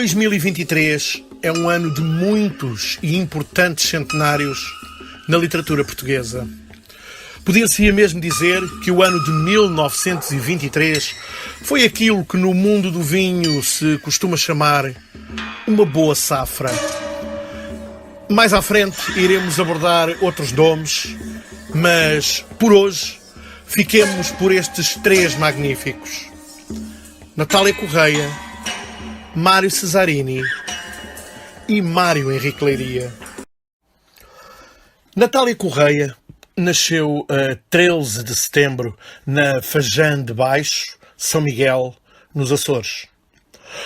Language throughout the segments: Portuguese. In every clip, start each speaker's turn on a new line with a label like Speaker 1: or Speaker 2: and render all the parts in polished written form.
Speaker 1: 2023 é um ano de muitos e importantes centenários na literatura portuguesa. Podia-se mesmo dizer que o ano de 1923 foi aquilo que no mundo do vinho se costuma chamar uma boa safra. Mais à frente iremos abordar outros nomes, mas por hoje fiquemos por estes três magníficos: Natália Correia, Mário Cesarini e Mário Henrique Leiria. Natália Correia nasceu a 13 de setembro na Fajã de Baixo, São Miguel, nos Açores.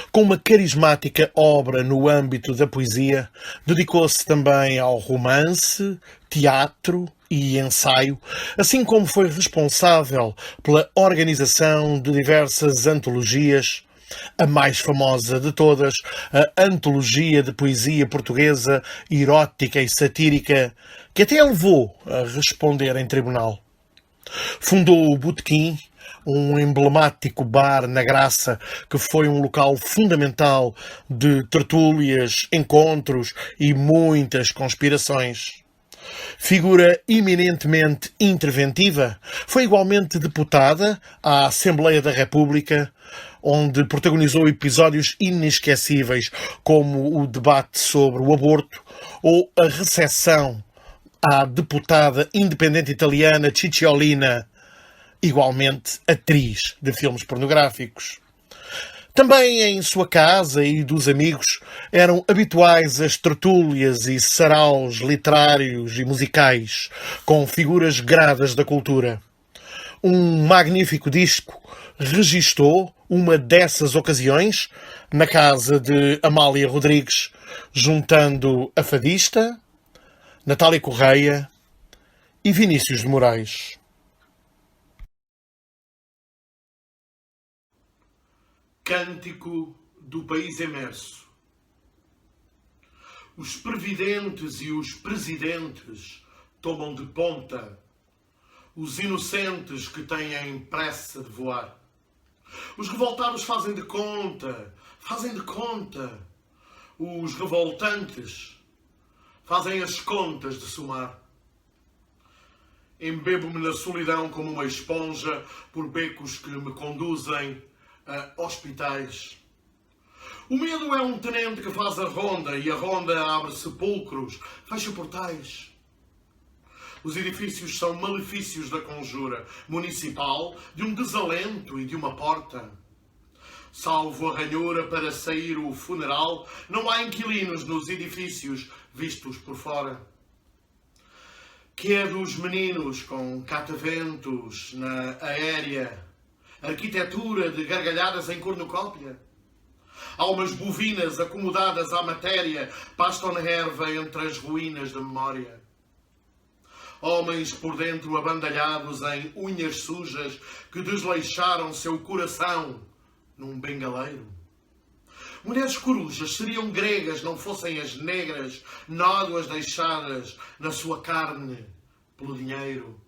Speaker 1: Com uma carismática obra no âmbito da poesia, dedicou-se também ao romance, teatro e ensaio, assim como foi responsável pela organização de diversas antologias, a mais famosa de todas, a Antologia de Poesia Portuguesa Erótica e Satírica, que até a levou a responder em tribunal. Fundou o Botequim, um emblemático bar na Graça, que foi um local fundamental de tertúlias, encontros e muitas conspirações. Figura eminentemente interventiva, foi igualmente deputada à Assembleia da República, onde protagonizou episódios inesquecíveis, como o debate sobre o aborto ou a recepção à deputada independente italiana Cicciolina, igualmente atriz de filmes pornográficos. Também em sua casa e dos amigos eram habituais as tertúlias e saraus literários e musicais, com figuras gradas da cultura. Um magnífico disco registou uma dessas ocasiões na casa de Amália Rodrigues, juntando a fadista, Natália Correia e Vinícius de Moraes. Cântico do País Emerso. Os previdentes e os presidentes tomam de ponta os inocentes que têm pressa de voar. Os revoltados fazem de conta. Os revoltantes fazem as contas de somar. Embebo-me na solidão como uma esponja por becos que me conduzem a hospitais. O medo é um tenente que faz a ronda e a ronda abre sepulcros, fecha portais. Os edifícios são malefícios da conjura municipal, de um desalento e de uma porta. Salvo a ranhura para sair o funeral, não há inquilinos nos edifícios vistos por fora. Que é dos meninos com cataventos na aérea, arquitetura de gargalhadas em cornucópia? Almas bovinas acomodadas à matéria pastam na erva entre as ruínas da memória. Homens por dentro abandalhados em unhas sujas que desleixaram seu coração num bengaleiro. Mulheres corujas seriam gregas, não fossem as negras nódoas deixadas na sua carne pelo dinheiro.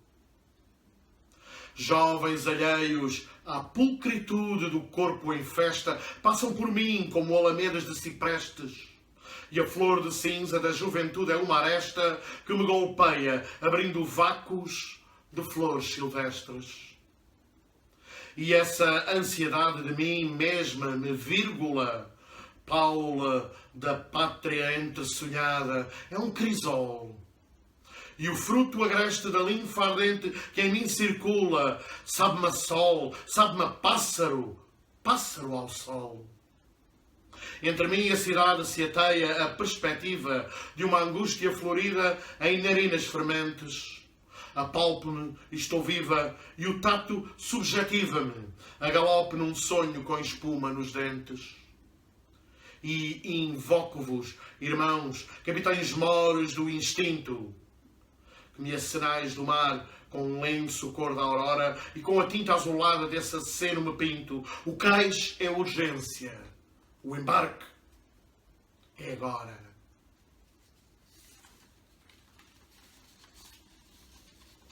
Speaker 1: Jovens alheios à pulcritude do corpo em festa passam por mim como alamedas de ciprestes. E a flor de cinza da juventude é uma aresta que me golpeia, abrindo vácuos de flores silvestres. E essa ansiedade de mim mesma me vírgula, Paula da pátria entresonhada, é um crisol. E o fruto agreste da linfa ardente que em mim circula, sabe-me a sol, sabe-me a pássaro, pássaro ao sol. Entre mim e a cidade se ateia a perspectiva de uma angústia florida em narinas fermentes. Apalpo-me e estou viva, e o tato subjetiva-me, a galope num sonho com espuma nos dentes. E invoco-vos, irmãos, capitães moros do instinto, que me acenais do mar com um lenço cor da aurora e com a tinta azulada desse aceno me pinto. O cais é urgência. O embarque é agora.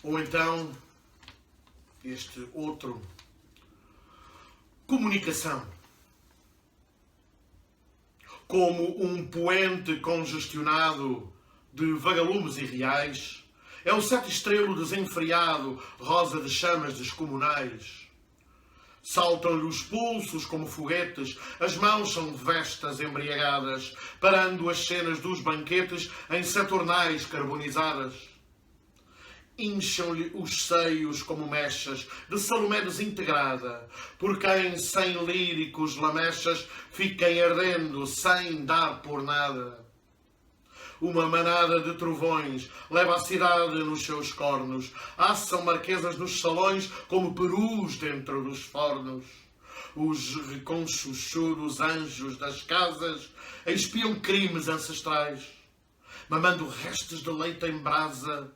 Speaker 1: Ou então, este outro, comunicação. Como um poente congestionado de vagalumes irreais, é o sete estrelo desenfreado, rosa de chamas descomunais. Saltam-lhe os pulsos como foguetes, as mãos são vestas embriagadas, parando as cenas dos banquetes em saturnais carbonizadas. Incham-lhe os seios como mechas de Salomé desintegrada, por quem sem líricos lamechas fiquem ardendo sem dar por nada. Uma manada de trovões leva a cidade nos seus cornos, assam marquesas nos salões como perus dentro dos fornos. Os reconchuchudos anjos das casas expiam crimes ancestrais, mamando restos de leite em brasa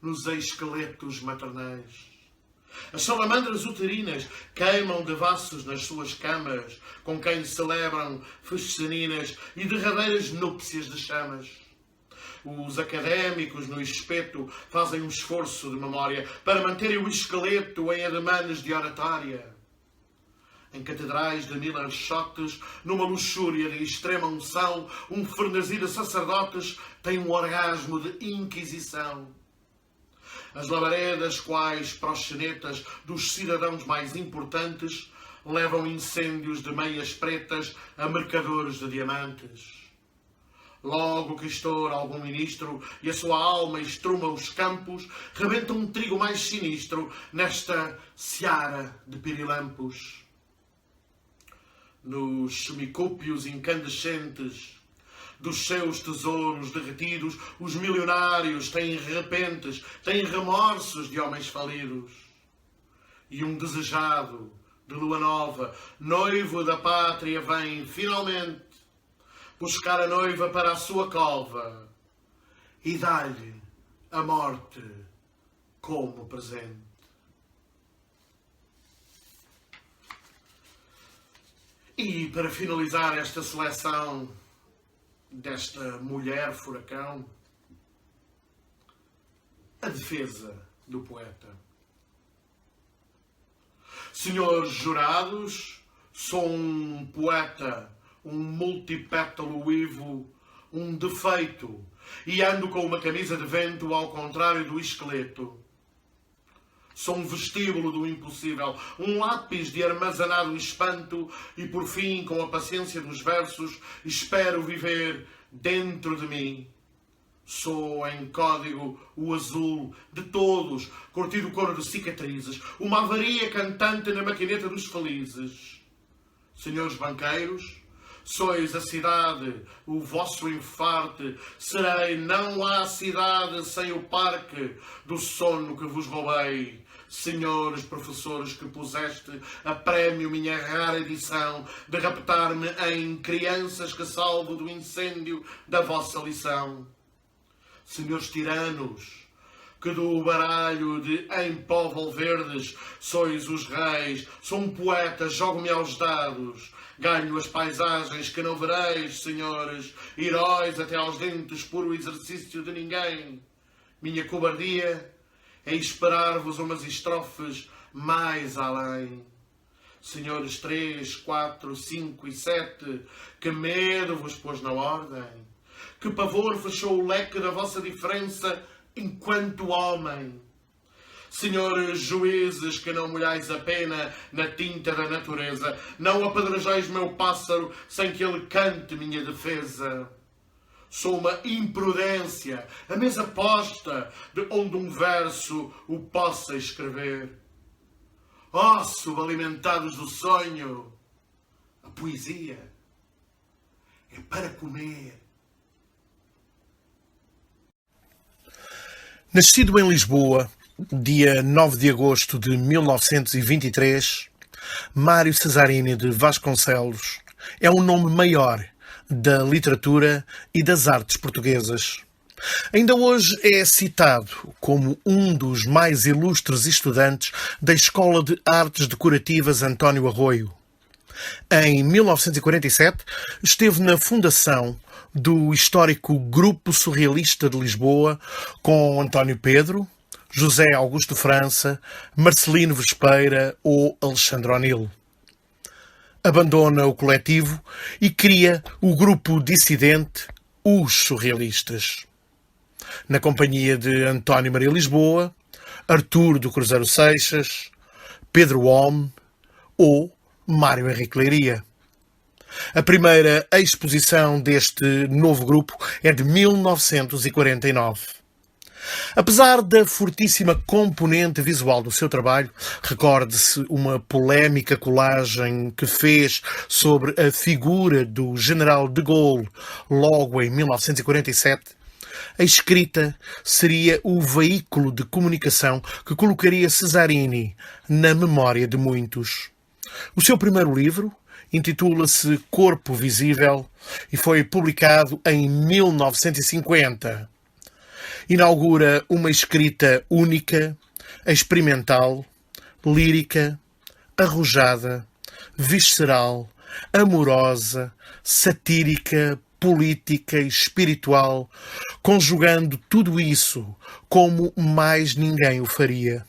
Speaker 1: nos esqueletos maternais. As salamandras uterinas queimam devassos nas suas camas, com quem celebram fesceninas e derradeiras núpcias de chamas. Os académicos no espeto fazem um esforço de memória para manterem o esqueleto em ademanes de oratória. Em catedrais de mil archotes, numa luxúria de extrema unção, um frenesi de sacerdotes tem um orgasmo de inquisição. As labaredas, quais proxenetas dos cidadãos mais importantes, levam incêndios de meias pretas a mercadores de diamantes. Logo que estoura algum ministro e a sua alma estruma os campos, rebenta um trigo mais sinistro nesta seara de pirilampos. Nos semicúpios incandescentes dos seus tesouros derretidos, os milionários têm repentes, têm remorsos de homens falidos. E um desejado de lua nova, noivo da pátria, vem finalmente buscar a noiva para a sua cova e dá-lhe a morte como presente. E para finalizar esta seleção desta mulher furacão, a defesa do poeta. Senhores jurados, sou um poeta, um multipétalo uivo, um defeito, e ando com uma camisa de vento ao contrário do esqueleto. Sou um vestíbulo do impossível, um lápis de armazenado espanto, e por fim, com a paciência dos versos, espero viver dentro de mim. Sou em código o azul de todos, curtido coro de cicatrizes, uma avaria cantante na maquineta dos felizes. Senhores banqueiros, sois a cidade, o vosso infarte, serei, não há cidade sem o parque do sono que vos roubei. Senhores professores que puseste a prémio minha rara edição de raptar-me em crianças que salvo do incêndio da vossa lição. Senhores tiranos, que do baralho de em pó Valverdes sois os reis, sou um poeta, jogo-me aos dados, ganho as paisagens que não vereis, senhores, heróis até aos dentes, puro exercício de ninguém. Minha cobardia é esperar-vos umas estrofes mais além. Senhores 3, 4, 5 e 7, que medo vos pôs na ordem, que pavor fechou o leque da vossa diferença enquanto homem. Senhores juízes, que não molhais a pena na tinta da natureza, não apedrejais meu pássaro sem que ele cante minha defesa. Sou uma imprudência, a mesa posta, de onde um verso o possa escrever. Ó, subalimentados do sonho, a poesia é para comer.
Speaker 2: Nascido em Lisboa, dia 9 de agosto de 1923, Mário Cesarini de Vasconcelos é um nome maior da literatura e das artes portuguesas. Ainda hoje é citado como um dos mais ilustres estudantes da Escola de Artes Decorativas António Arroio. Em 1947, esteve na fundação do histórico Grupo Surrealista de Lisboa com António Pedro, José Augusto França, Marcelino Vespeira ou Alexandre O'Neill. abandona o coletivo e cria o grupo dissidente Os Surrealistas. Na companhia de António Maria Lisboa, Artur do Cruzeiro Seixas, Pedro Homme ou Mário Henrique Leiria. A primeira exposição deste novo grupo é de 1949. Apesar da fortíssima componente visual do seu trabalho, recorde-se uma polémica colagem que fez sobre a figura do General de Gaulle logo em 1947. A escrita seria o veículo de comunicação que colocaria Cesarini na memória de muitos. O seu primeiro livro intitula-se Corpo Visível e foi publicado em 1950. Inaugura uma escrita única, experimental, lírica, arrojada, visceral, amorosa, satírica, política e espiritual, conjugando tudo isso como mais ninguém o faria.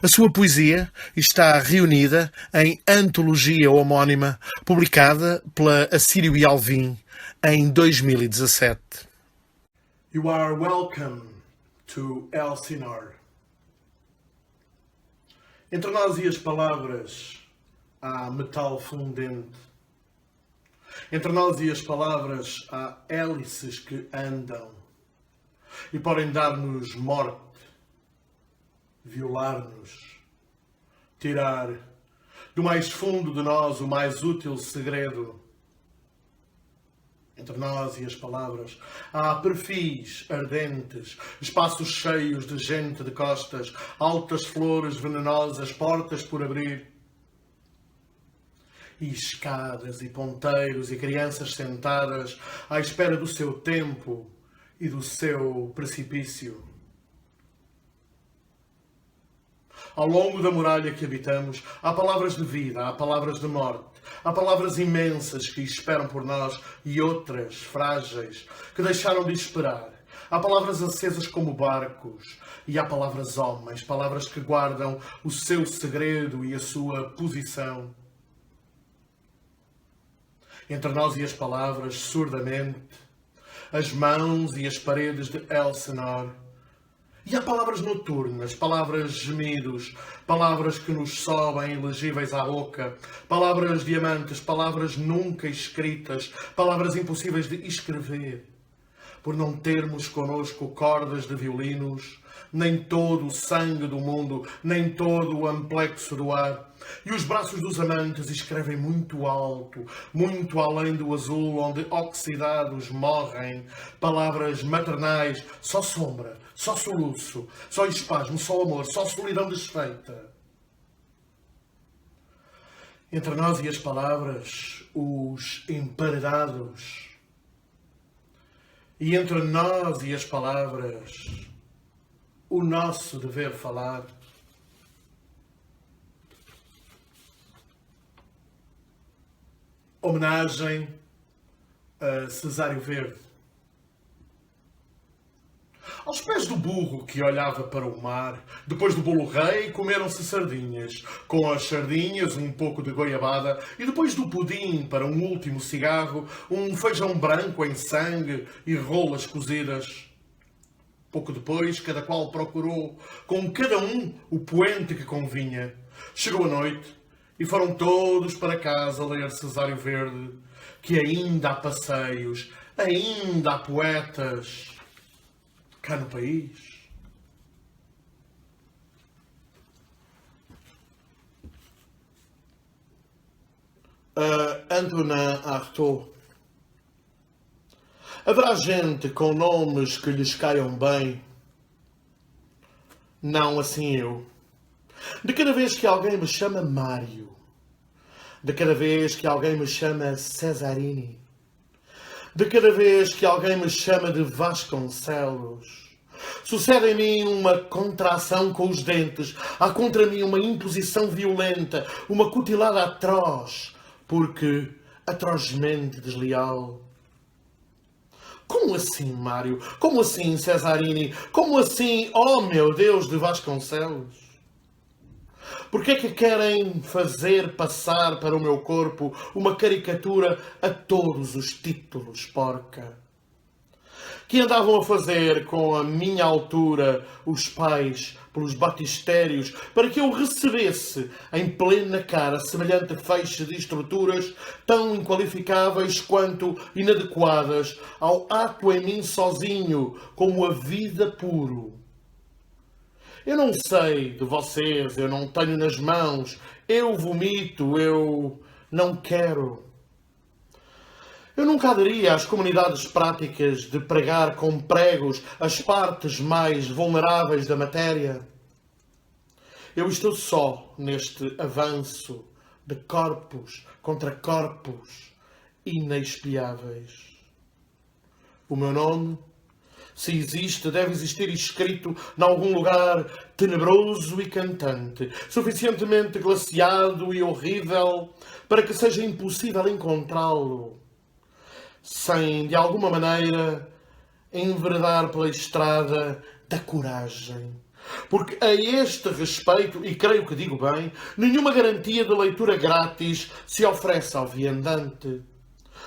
Speaker 2: A sua poesia está reunida em antologia homónima, publicada pela Assírio e Alvim em 2017.
Speaker 1: You are welcome to Elsinore. Entre nós e as palavras há metal fundente. Entre nós e as palavras há hélices que andam e podem dar-nos morte, violar-nos, tirar do mais fundo de nós o mais útil segredo. Entre nós e as palavras há perfis ardentes, espaços cheios de gente de costas, altas flores venenosas, portas por abrir. E escadas e ponteiros e crianças sentadas à espera do seu tempo e do seu precipício. Ao longo da muralha que habitamos, há palavras de vida, há palavras de morte, há palavras imensas que esperam por nós e outras frágeis que deixaram de esperar. Há palavras acesas como barcos e há palavras homens, palavras que guardam o seu segredo e a sua posição. Entre nós e as palavras, surdamente, as mãos e as paredes de Elsinore. E há palavras noturnas, palavras gemidos, palavras que nos sobem ilegíveis à boca, palavras diamantes, palavras nunca escritas, palavras impossíveis de escrever, por não termos connosco cordas de violinos, nem todo o sangue do mundo, nem todo o amplexo do ar. E os braços dos amantes escrevem muito alto, muito além do azul, onde oxidados morrem, palavras maternais, só sombra, só soluço, só espasmo, só amor, só solidão desfeita. Entre nós e as palavras, os emparedados. E entre nós e as palavras, o nosso dever falar. Homenagem a Cesário Verde. Aos pés do burro que olhava para o mar, depois do bolo rei, comeram-se sardinhas. Com as sardinhas, um pouco de goiabada e depois do pudim, para um último cigarro, um feijão branco em sangue e rolas cozidas. Pouco depois, cada qual procurou, com cada um, o poente que convinha. Chegou a noite e foram todos para casa ler Cesário Verde, que ainda há passeios, ainda há poetas cá no país. Antonin Artaud. Haverá gente com nomes que lhes caiam bem? Não assim eu. De cada vez que alguém me chama Mário, de cada vez que alguém me chama Cesarini, de cada vez que alguém me chama de Vasconcelos, sucede em mim uma contração com os dentes, há contra mim uma imposição violenta, uma cutilada atroz, porque atrozmente desleal. Como assim, Mário? Como assim, Cesarini? Como assim, oh meu Deus de Vasconcelos? Porque é que querem fazer passar para o meu corpo uma caricatura a todos os títulos, porca? Que andavam a fazer com a minha altura os pais pelos batistérios para que eu recebesse em plena cara semelhante feixe de estruturas tão inqualificáveis quanto inadequadas ao ato em mim sozinho como a vida puro. Eu não sei de vocês, eu não tenho nas mãos, eu vomito, eu não quero. Eu nunca aderi às comunidades práticas de pregar com pregos as partes mais vulneráveis da matéria. Eu estou só neste avanço de corpos contra corpos inexpiáveis. O meu nome, se existe, deve existir escrito em algum lugar tenebroso e cantante, suficientemente glaciado e horrível para que seja impossível encontrá-lo, sem, de alguma maneira, enveredar pela estrada da coragem. Porque a este respeito, e creio que digo bem, nenhuma garantia de leitura grátis se oferece ao viandante.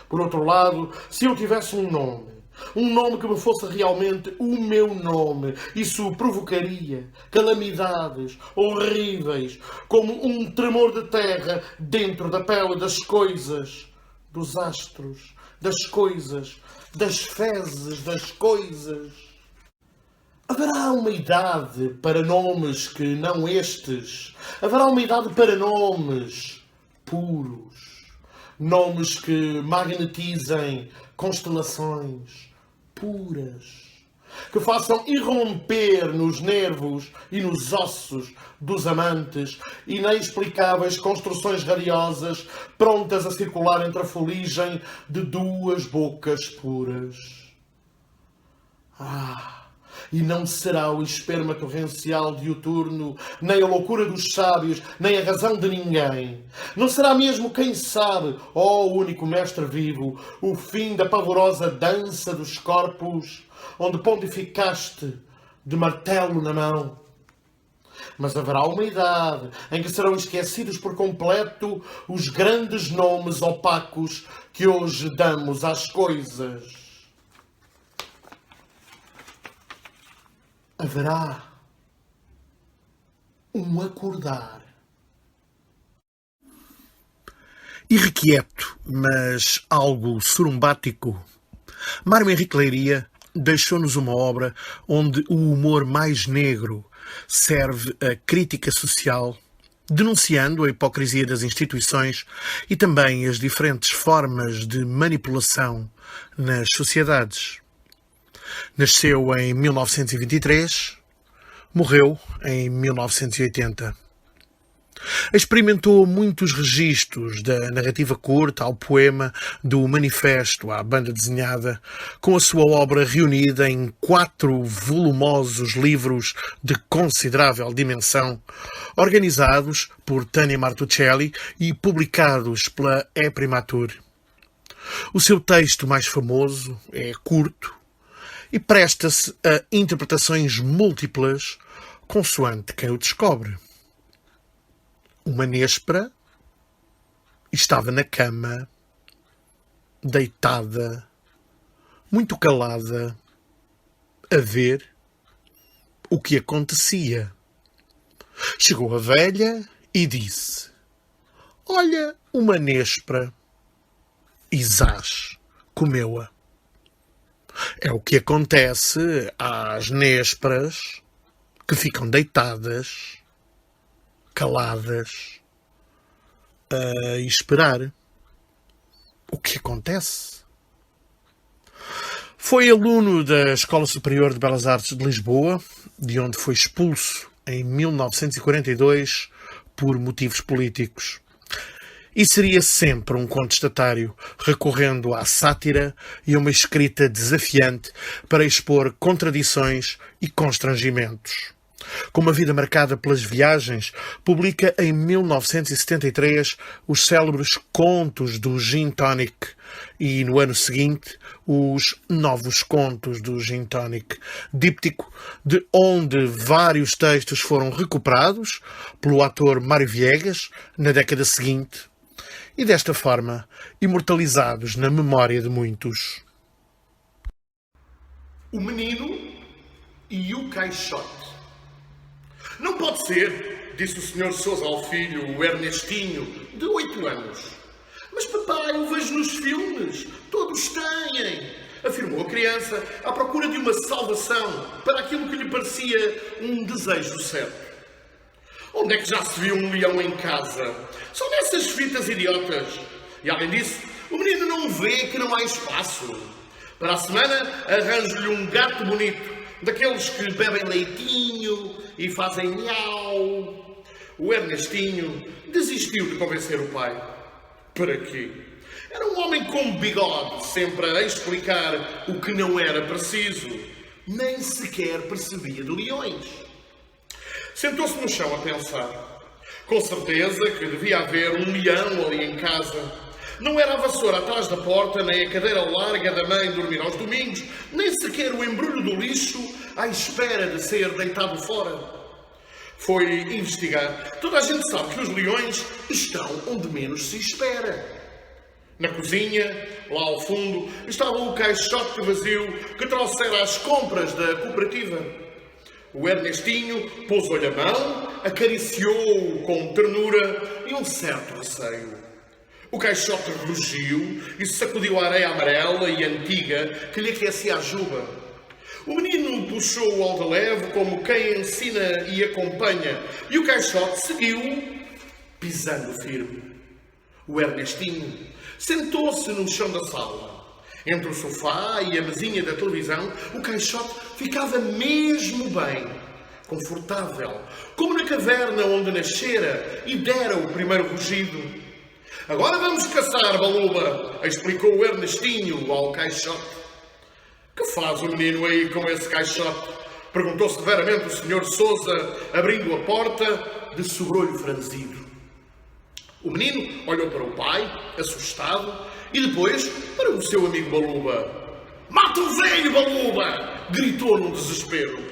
Speaker 1: Por outro lado, se eu tivesse um nome que me fosse realmente o meu nome, isso provocaria calamidades horríveis, como um tremor de terra dentro da pele das coisas, dos astros, das coisas, das fezes das coisas. Haverá uma idade para nomes que não estes. Haverá uma idade para nomes puros. Nomes que magnetizem constelações puras. Que façam irromper nos nervos e nos ossos dos amantes inexplicáveis construções radiosas prontas a circular entre a fuligem de duas bocas puras. E não será o esperma torrencial diuturno, nem a loucura dos sábios, nem a razão de ninguém. Não será mesmo, quem sabe, ó único mestre vivo, o fim da pavorosa dança dos corpos, onde pontificaste de martelo na mão. Mas haverá uma idade em que serão esquecidos por completo os grandes nomes opacos que hoje damos às coisas. Haverá um acordar.
Speaker 2: Irrequieto, mas algo sorumbático, Mário Henrique Leiria deixou-nos uma obra onde o humor mais negro serve a crítica social, denunciando a hipocrisia das instituições e também as diferentes formas de manipulação nas sociedades. Nasceu em 1923, morreu em 1980. Experimentou muitos registros, da narrativa curta ao poema, do manifesto à banda desenhada, com a sua obra reunida em 4 volumosos livros de considerável dimensão, organizados por Tânia Martuccelli e publicados pela E-Primatur. O seu texto mais famoso é curto e presta-se a interpretações múltiplas, consoante quem o descobre. Uma néspera estava na cama, deitada, muito calada, a ver o que acontecia. Chegou a velha e disse: "Olha, uma néspera." E zás, comeu-a. É o que acontece às nésperas que ficam deitadas, caladas, a esperar. O que acontece? Foi aluno da Escola Superior de Belas Artes de Lisboa, de onde foi expulso em 1942 por motivos políticos. E seria sempre um contestatário, recorrendo à sátira e a uma escrita desafiante para expor contradições e constrangimentos. Com uma vida marcada pelas viagens, publica em 1973 os célebres Contos do Gin Tonic e, no ano seguinte, os Novos Contos do Gin Tonic, díptico de onde vários textos foram recuperados pelo ator Mário Viegas na década seguinte e, desta forma, imortalizados na memória de muitos.
Speaker 1: O Menino e o Caixote. Não pode ser, disse o Sr. Sousa ao filho, o Ernestinho, de 8 anos. Mas papai, eu vejo nos filmes, todos têm, afirmou a criança, à procura de uma salvação para aquilo que lhe parecia um desejo certo. Onde é que já se viu um leão em casa? Só nessas fitas idiotas. E além disso, o menino não vê que não há espaço. Para a semana, arranjo-lhe um gato bonito, daqueles que bebem leitinho e fazem miau. O Ernestinho desistiu de convencer o pai. Para quê? Era um homem com bigode, sempre a explicar o que não era preciso. Nem sequer percebia de leões. Sentou-se no chão a pensar. Com certeza que devia haver um leão ali em casa. Não era a vassoura atrás da porta, nem a cadeira larga da mãe dormir aos domingos, nem sequer o embrulho do lixo à espera de ser deitado fora. Foi investigar. Toda a gente sabe que os leões estão onde menos se espera. Na cozinha, lá ao fundo, estava o caixote vazio que trouxera as compras da cooperativa. O Ernestinho pôs-lhe a mão, acariciou-o com ternura e um certo receio. O caixote rugiu e sacudiu a areia amarela e antiga que lhe aquecia a juba. O menino puxou-o ao de leve como quem ensina e acompanha, e o caixote seguiu, pisando firme. O Ernestinho sentou-se no chão da sala. Entre o sofá e a mesinha da televisão, o caixote ficava mesmo bem, confortável, como na caverna onde nascera e dera o primeiro rugido. Agora vamos caçar, Baluba, explicou o Ernestinho ao caixote. Que faz o menino aí com esse caixote? Perguntou severamente o Sr. Sousa, abrindo a porta de sobrolho franzido. O menino olhou para o pai, assustado, e depois para o seu amigo Baluba. Mata o velho, Baluba! Gritou num desespero.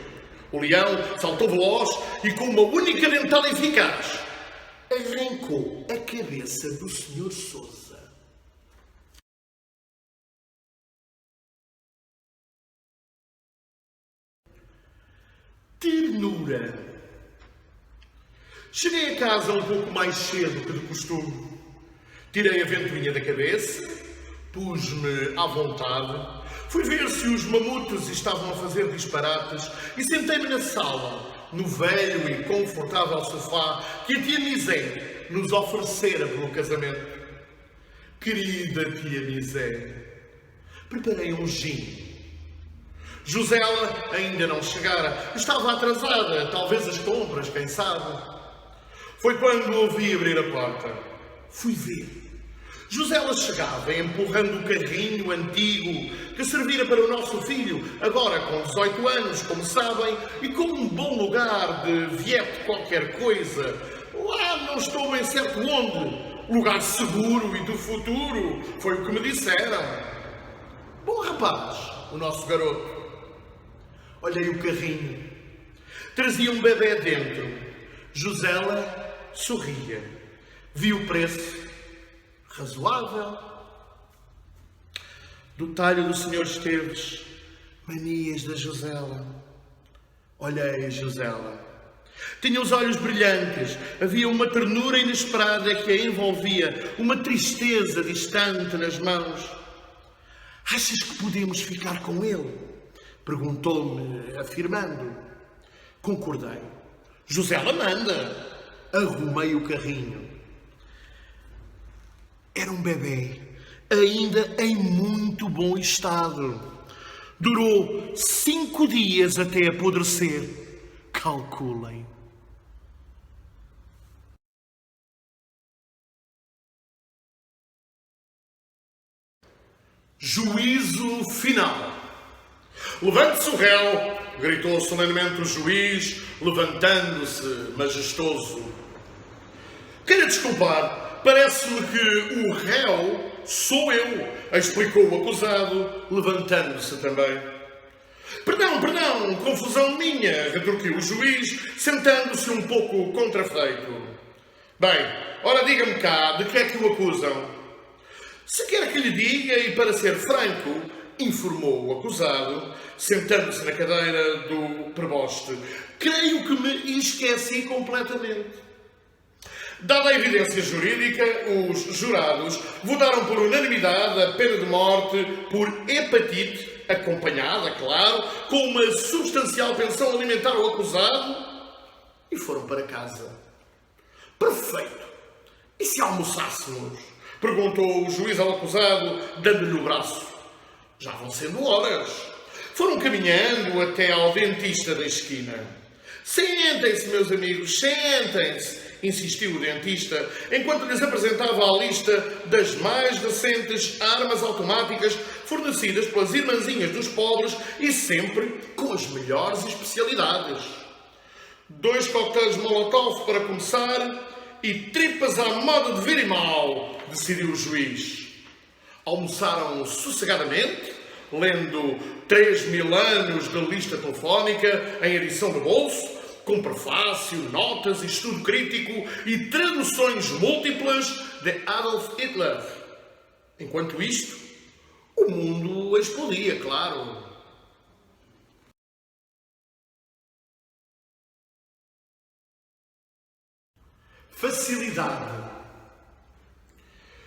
Speaker 1: O leão saltou veloz e com uma única dentada eficaz arrancou a cabeça do Sr. Sousa. Ternura. Cheguei a casa um pouco mais cedo que de costume. Tirei a ventoinha da cabeça, pus-me à vontade, fui ver se os mamutos estavam a fazer disparates e sentei-me na sala, no velho e confortável sofá que a tia Misé nos oferecera pelo casamento. Querida tia Misé, preparei um gin. Josela ainda não chegara, estava atrasada, talvez as compras, quem sabe. Foi quando ouvi abrir a porta. Fui ver. Josela chegava empurrando o carrinho antigo que servira para o nosso filho, agora com 18 anos, como sabem, e com um bom lugar de viete qualquer coisa. Lá não estou bem certo onde. Lugar seguro e do futuro, foi o que me disseram. Bom rapaz, o nosso garoto. Olhei o carrinho. Trazia um bebê dentro. Josela sorria. Vi o preço. Razoável. Do talho do Sr. Esteves. Manias da Josela. Olhei a Josela. Tinha os olhos brilhantes. Havia uma ternura inesperada que a envolvia. Uma tristeza distante nas mãos. Achas que podemos ficar com ele? Perguntou-me, afirmando. Concordei. Josela manda. Arrumei o carrinho. Era um bebê, ainda em muito bom estado. Durou 5 dias até apodrecer. Calculem. Juízo final. Levante-se o réu, gritou solenemente o juiz, levantando-se majestoso. Queira desculpar, parece-me que o réu sou eu, explicou o acusado, levantando-se também. Perdão, confusão minha, retorquiu o juiz, sentando-se um pouco contrafeito. Bem, ora diga-me cá, de que é que o acusam? Se quer que lhe diga, e para ser franco, informou o acusado, sentando-se na cadeira do preboste, creio que me esqueci completamente. Dada a evidência jurídica, os jurados votaram por unanimidade a pena de morte por hepatite, acompanhada, claro, com uma substancial pensão alimentar ao acusado, e foram para casa. Perfeito! E se almoçássemos? Perguntou o juiz ao acusado, dando-lhe o braço. Já vão sendo horas. Foram caminhando até ao dentista da esquina. Sentem-se, meus amigos, sentem-se, insistiu o dentista, enquanto lhes apresentava a lista das mais recentes armas automáticas fornecidas pelas irmãzinhas dos pobres e sempre com as melhores especialidades. 2 coquetéis Molotov para começar e tripas à moda de Virimal, decidiu o juiz. Almoçaram sossegadamente, lendo 3.000 anos de lista telefónica em edição de bolso, com prefácio, notas, estudo crítico e traduções múltiplas de Adolf Hitler. Enquanto isto, o mundo explodia, claro. Facilidade.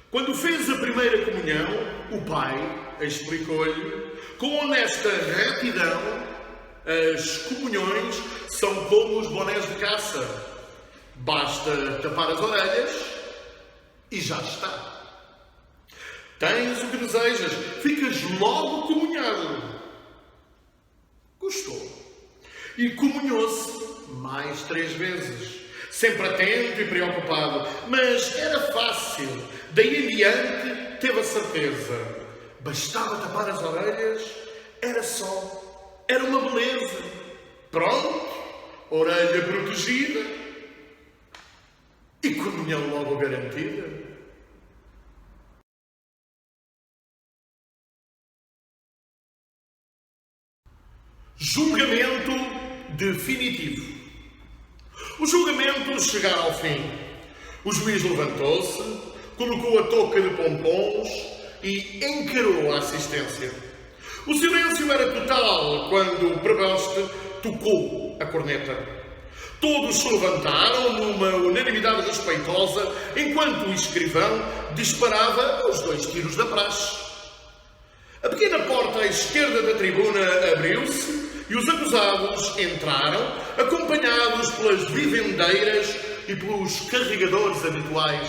Speaker 1: Quando fez a primeira comunhão, o pai explicou-lhe, com honesta retidão, as comunhões são como os bonés de caça. Basta tapar as orelhas e já está. Tens o que desejas, ficas logo comunhado. Gostou. E comunhou-se mais 3 vezes. Sempre atento e preocupado. Mas era fácil. Daí em diante teve a certeza. Bastava tapar as orelhas, era uma beleza. Pronto, orelha protegida e comunhão logo garantida. Julgamento definitivo. O julgamento chegara ao fim. O juiz levantou-se, colocou a touca de pompons e encarou a assistência. O silêncio era total quando o preboste tocou a corneta. Todos se levantaram numa unanimidade respeitosa, enquanto o escrivão disparava os 2 tiros da praxe. A pequena porta à esquerda da tribuna abriu-se e os acusados entraram, acompanhados pelas vivendeiras e pelos carregadores habituais.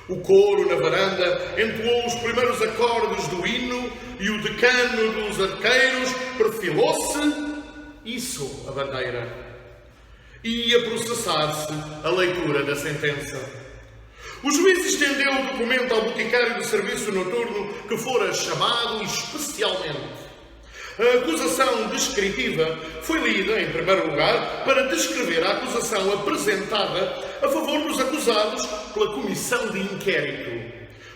Speaker 1: O coro na varanda entoou os primeiros acordes do hino e o decano dos arqueiros perfilou-se e içou a bandeira. Ia processar-se a leitura da sentença. O juiz estendeu o documento ao boticário de serviço noturno que fora chamado especialmente. A acusação descritiva foi lida, em primeiro lugar, para descrever a acusação apresentada a favor dos acusados pela comissão de inquérito.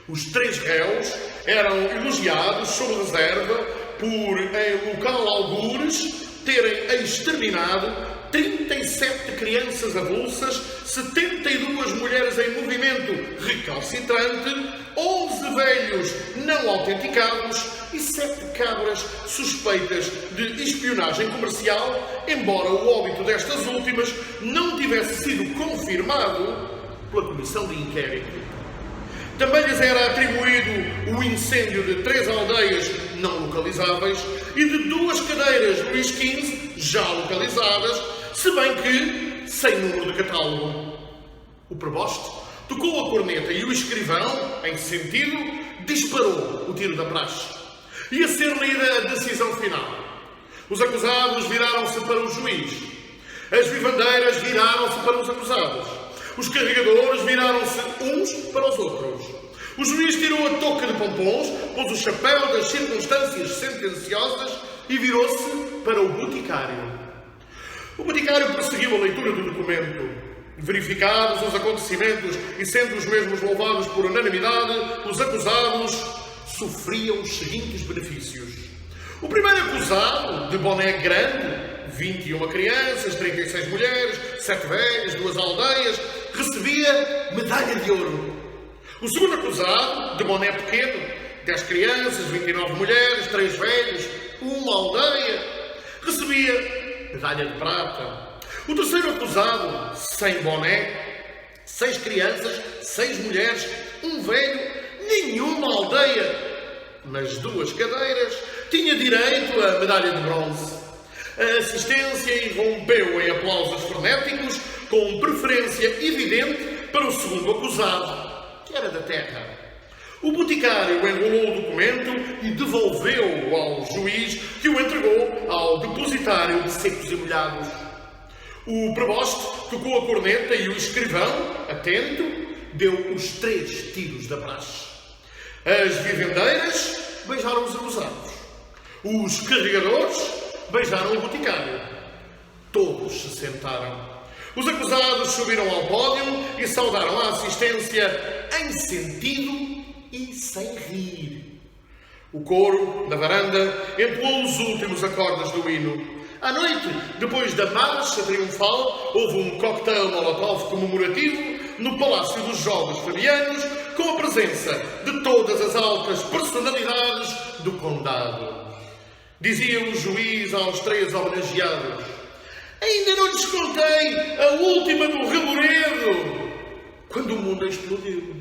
Speaker 1: Os 3 réus eram elogiados sob reserva por, em local algures, terem exterminado 37 crianças avulsas, 72 mulheres em movimento recalcitrante, 11 velhos não autenticados e 7 cabras suspeitas de espionagem comercial, embora o óbito destas últimas não tivesse sido confirmado pela comissão de inquérito. Também lhes era atribuído o incêndio de 3 aldeias não localizáveis e de 2 cadeiras Luís XV já localizadas, se bem que sem número de catálogo. O preboste tocou a corneta e o escrivão, em sentido, disparou o tiro da praxe. Ia ser lida a decisão final. Os acusados viraram-se para o juiz. As vivandeiras viraram-se para os acusados. Os carregadores viraram-se uns para os outros. O juiz tirou a touca de pompons, pôs o chapéu das circunstâncias sentenciosas e virou-se para o boticário. O boticário prosseguiu a leitura do documento. Verificados os acontecimentos e sendo os mesmos louvados por unanimidade, os acusados sofriam os seguintes benefícios. O primeiro acusado, de boné grande, 21 crianças, 36 mulheres, 7 velhos, 2 aldeias, recebia medalha de ouro. O segundo acusado, de boné pequeno, 10 crianças, 29 mulheres, 3 velhos, 1 aldeia, recebia medalha de prata. O terceiro acusado, sem boné, 6 crianças, 6 mulheres, 1 velho, nenhuma aldeia, mas 2 cadeiras, tinha direito à medalha de bronze. A assistência irrompeu em aplausos frenéticos, com preferência evidente para o segundo acusado, que era da terra. O boticário enrolou o documento e devolveu-o ao juiz, que o entregou ao depositário de secos e molhados. O preboste tocou a corneta e o escrivão, atento, deu os 3 tiros da praxe. As vivendeiras beijaram os acusados. Os carregadores beijaram o boticário. Todos se sentaram. Os acusados subiram ao pódio e saudaram a assistência em sentido e sem rir. O coro, na varanda, entoou os últimos acordes do hino. À noite, depois da marcha triunfal, houve um coquetel molotov comemorativo no Palácio dos Jogos Fabianos, com a presença de todas as altas personalidades do condado. Dizia o juiz aos 3 homenageados: ainda não lhes contei a última do Reboredo, quando o mundo explodiu.